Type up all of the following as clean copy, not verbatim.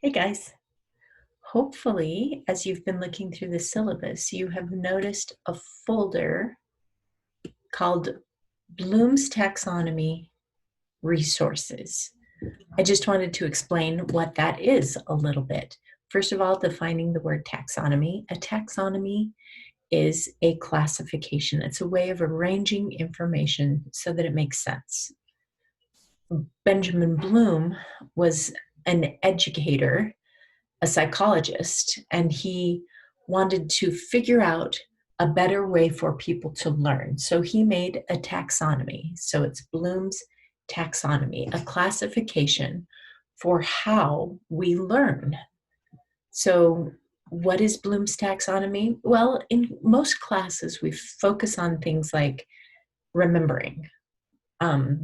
Hey guys. Hopefully, as you've been looking through the syllabus, you have noticed a folder called Bloom's Taxonomy Resources. I just wanted to explain what that is a little bit. First of all, defining the word taxonomy. A taxonomy is a classification. It's a way of arranging information so that it makes sense. Benjamin Bloom was an educator, a psychologist, and he wanted to figure out a better way for people to learn. So he made a taxonomy. So it's Bloom's taxonomy, a classification for how we learn. So what is Bloom's taxonomy? Well, in most classes, we focus on things like remembering.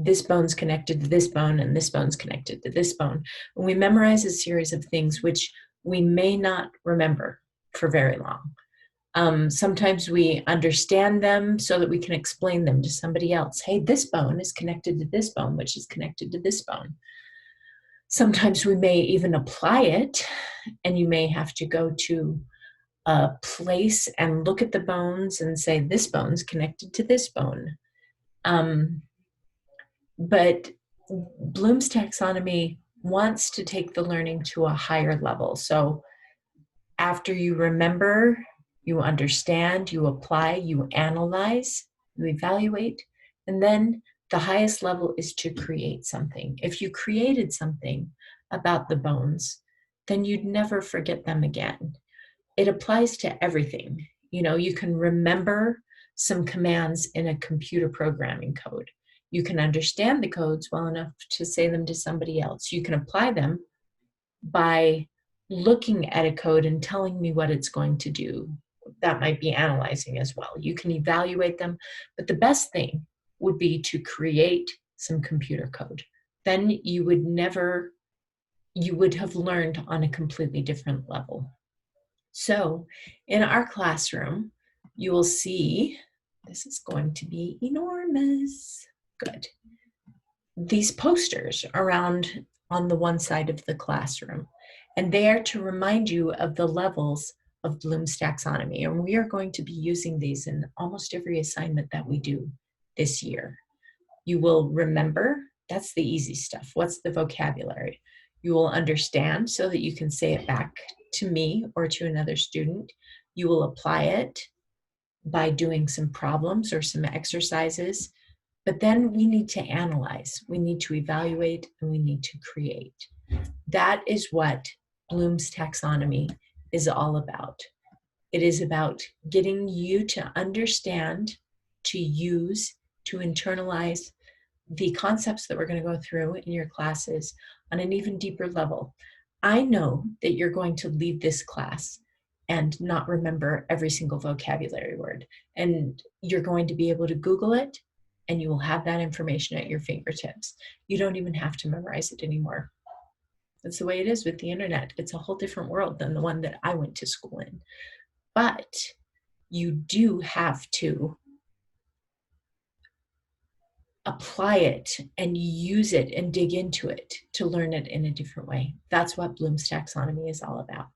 This bone's connected to this bone and this bone's connected to this bone. And we memorize a series of things which we may not remember for very long. Sometimes we understand them so that we can explain them to somebody else. Hey, this bone is connected to this bone, which is connected to this bone. Sometimes we may even apply it, and you may have to go to a place and look at the bones and say, this bone's connected to this bone. But Bloom's taxonomy wants to take the learning to a higher level. So after you remember, you understand, you apply, you analyze, you evaluate, and then the highest level is to create something. If you created something about the bones, then you'd never forget them again. It applies to everything. You know, you can remember some commands in a computer programming code. You can understand the codes well enough to say them to somebody else. You can apply them by looking at a code and telling me what it's going to do. That might be analyzing as well. You can evaluate them, but the best thing would be to create some computer code. Then you would have learned on a completely different level. So in our classroom, you will see, this is going to be enormous. Good. These posters around on the one side of the classroom, and they are to remind you of the levels of Bloom's taxonomy. And we are going to be using these in almost every assignment that we do this year. You will remember, that's the easy stuff. What's the vocabulary? You will understand so that you can say it back to me or to another student. You will apply it by doing some problems or some exercises. But then we need to analyze, we need to evaluate, and we need to create. That is what Bloom's taxonomy is all about. It is about getting you to understand, to use, to internalize the concepts that we're going to go through in your classes on an even deeper level. I know that you're going to leave this class and not remember every single vocabulary word. And you're going to be able to Google it, and you will have that information at your fingertips. You don't even have to memorize it anymore. That's the way it is with the internet. It's a whole different world than the one that I went to school in. But you do have to apply it and use it and dig into it to learn it in a different way. That's what Bloom's taxonomy is all about.